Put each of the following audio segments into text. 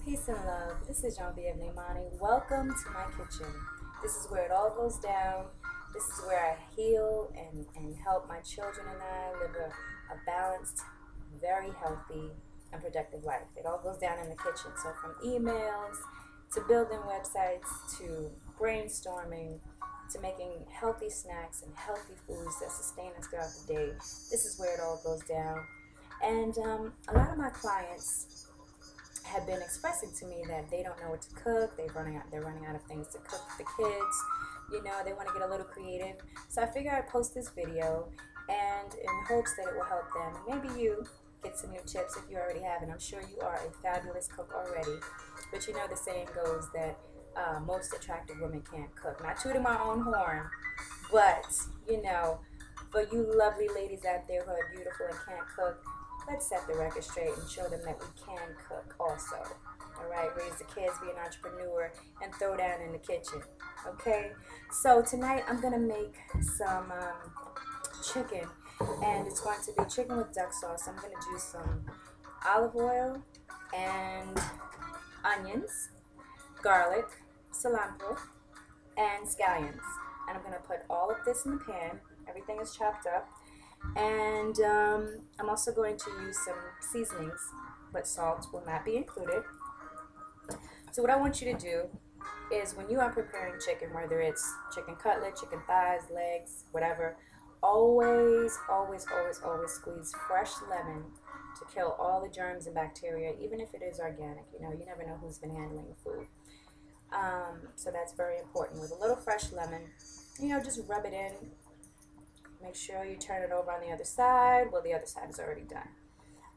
Peace and love. This is Janvieve-Naemani. Welcome to my kitchen. This is where it all goes down. This is where I heal and help my children and I live a balanced, very healthy, and productive life. It all goes down in the kitchen. So from emails to building websites to brainstorming to making healthy snacks and healthy foods that sustain us throughout the day, this is where it all goes down. And a lot of my clients have been expressing to me that they don't know what to cook. They're running out of things to cook for the kids. You know, they want to get a little creative. So I figured I'd post this video and in hopes that it will help them. And maybe you get some new tips if you already have. And I'm sure you are a fabulous cook already. But you know the saying goes that most attractive women can't cook. Not tooting my own horn, but you know, for you lovely ladies out there who are beautiful and can't cook, let's set the record straight and show them that we can cook also. All right, raise the kids, be an entrepreneur, and throw down in the kitchen. Okay, so tonight I'm gonna make some chicken, and it's going to be chicken with duck sauce. I'm gonna do some olive oil and onions, garlic, cilantro, and scallions. And I'm gonna put all of this in the pan. Everything is chopped up. And I'm also going to use some seasonings, but salt will not be included. So what I want you to do is when you are preparing chicken, whether it's chicken cutlet, chicken thighs, legs, whatever, always, always, always, always squeeze fresh lemon to kill all the germs and bacteria, even if it is organic. You know, you never know who's been handling the food. So that's very important. With a little fresh lemon, you know, just rub it in. Make sure you turn it over on the other side. Well, the other side is already done.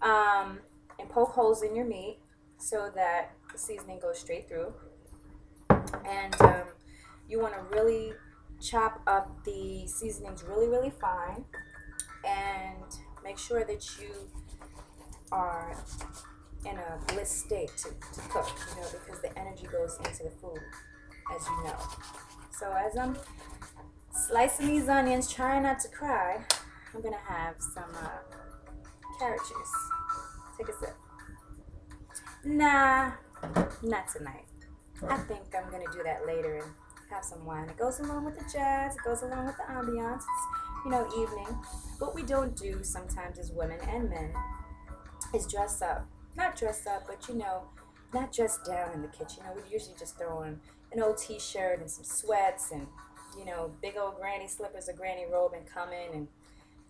And poke holes in your meat so that the seasoning goes straight through. And you want to really chop up the seasonings really, really fine. And make sure that you are in a bliss state to cook, you know, because the energy goes into the food, as you know. So as I'm slicing these onions, trying not to cry, I'm going to have some carrot juice. Take a sip. Nah, not tonight. I think I'm going to do that later and have some wine. It goes along with the jazz. It goes along with the ambiance. It's, you know, evening. What we don't do sometimes as women and men is dress up. Not dress up, but, you know, not dress down in the kitchen. You know, we usually just throw on an old t-shirt and some sweats and, you know, big old granny slippers or granny robe and come in and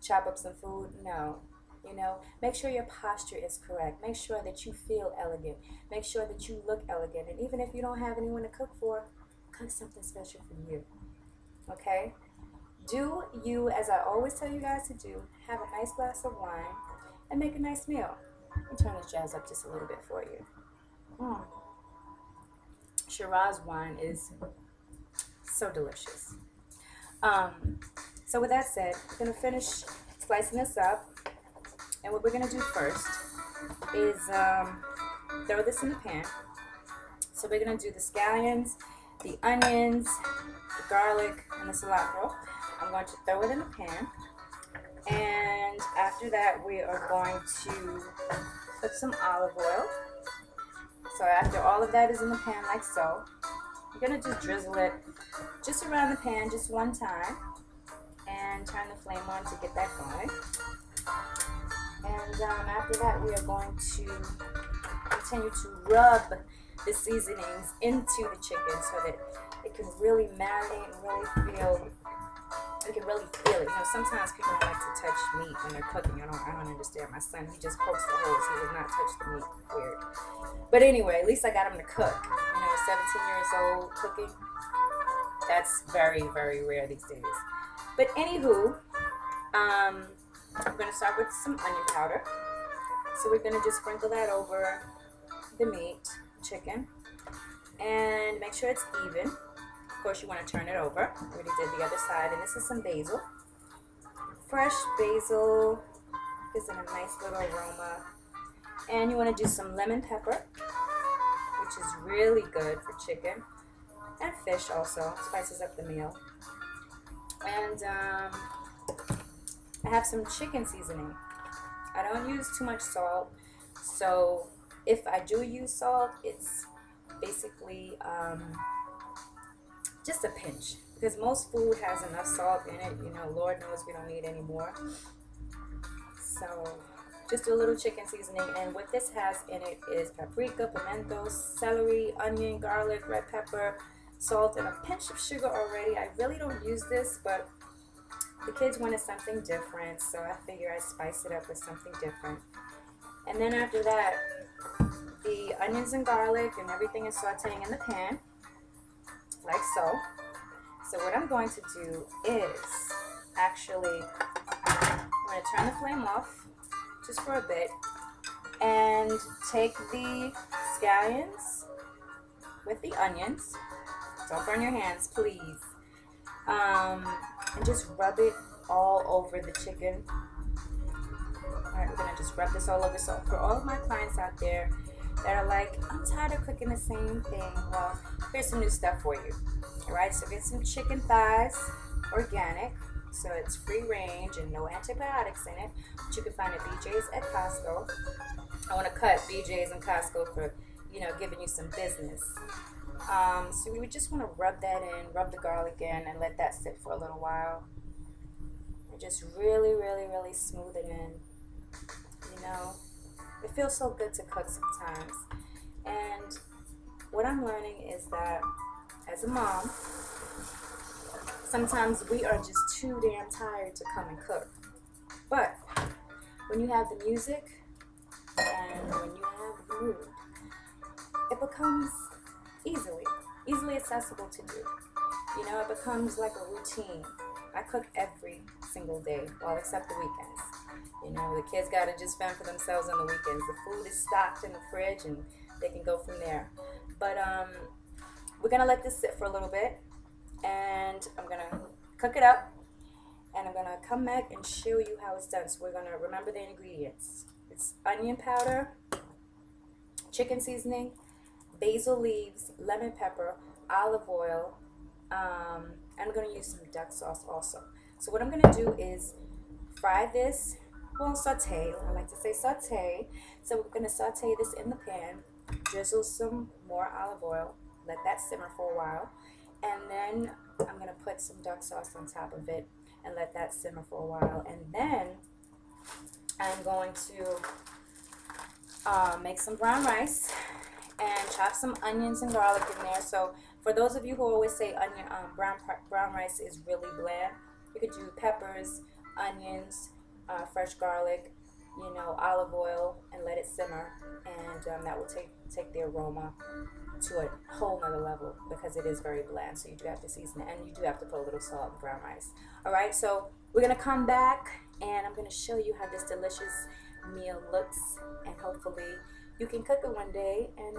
chop up some food. No, you know, make sure your posture is correct. Make sure that you feel elegant. Make sure that you look elegant. And even if you don't have anyone to cook for, cook something special for you. Okay? Do you, as I always tell you guys to do, have a nice glass of wine and make a nice meal. Let me turn this jazz up just a little bit for you. Shiraz wine is so delicious. So with that said, we're going to finish slicing this up. And what we're going to do first is throw this in the pan. So we're going to do the scallions, the onions, the garlic, and the cilantro. I'm going to throw it in the pan. And after that, we are going to put some olive oil. So after all of that is in the pan like so, you're going to just drizzle it just around the pan just one time and turn the flame on to get that going. And after that, we are going to continue to rub the seasonings into the chicken so that it can really marinate and really feel. You can really feel it. You know, sometimes people don't like to touch meat when they're cooking. I don't understand. My son, he just pokes the holes. He does not touch the meat. Weird. But anyway, at least I got him to cook. You know, 17 years old cooking. That's very, very rare these days. But anywho, I'm going to start with some onion powder. So we're going to just sprinkle that over the meat, chicken, and make sure it's even. Of course, you want to turn it over. I already did the other side. And this is some basil. Fresh basil gives it a nice little aroma. And you want to do some lemon pepper, which is really good for chicken. And fish also. Spices up the meal. And I have some chicken seasoning. I don't use too much salt. So If I do use salt, it's basically just a pinch, because most food has enough salt in it. You know, Lord knows we don't need any more. So just do a little chicken seasoning, and what this has in it is paprika, pimento, celery, onion, garlic, red pepper, salt, and a pinch of sugar already. I really don't use this, but the kids wanted something different, so I figure I'd spice it up with something different. And then after that, the onions and garlic and everything is sauteing in the pan, like so. So what I'm going to do is actually, I'm going to turn the flame off just for a bit and take the scallions with the onions. Don't burn your hands, please. And just rub it all over the chicken. Alright, we're going to just rub this all over. So for all of my clients out there that are like, I'm tired of cooking the same thing, well, here's some new stuff for you. Alright, so get some chicken thighs, organic, so it's free range and no antibiotics in it, but you can find at BJ's at Costco. I want to cut BJ's and Costco for, you know, giving you some business. So we just want to rub that in, rub the garlic in, and let that sit for a little while. And just really, really, really smooth it in. You know, it feels so good to cook sometimes. And what I'm learning is that as a mom, sometimes we are just too damn tired to come and cook. But when you have the music and when you have the mood, it becomes easily accessible to do. You know, it becomes like a routine. I cook every single day, well, except the weekends. You know, the kids got to just fend for themselves on the weekends. The food is stocked in the fridge and they can go from there. But we're going to let this sit for a little bit, and I'm going to cook it up, and I'm going to come back and show you how it's done. So we're going to remember the ingredients. It's onion powder, chicken seasoning, basil leaves, lemon pepper, olive oil, and I'm going to use some duck sauce also. So what I'm going to do is fry this, well, saute. I like to say saute. So we're going to saute this in the pan, drizzle some more olive oil, let that simmer for a while, and then I'm going to put some duck sauce on top of it and let that simmer for a while. And then I'm going to make some brown rice and chop some onions and garlic in there. So for those of you who always say brown rice is really bland, you could do peppers, onions, fresh garlic, you know, olive oil, and let it simmer, and that will take the aroma to a whole nother level, because it is very bland. So you do have to season it, and you do have to put a little salt in brown rice. All right, so we're gonna come back and I'm gonna show you how this delicious meal looks, and hopefully you can cook it one day and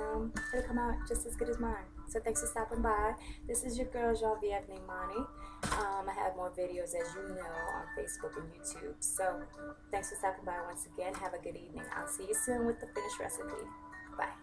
it'll come out just as good as mine. So thanks for stopping by. This is your girl Janvieve-Naemani. I have more videos, as you know, on Facebook and YouTube. So thanks for stopping by once again. Have a good evening. I'll see you soon with the finished recipe. Bye.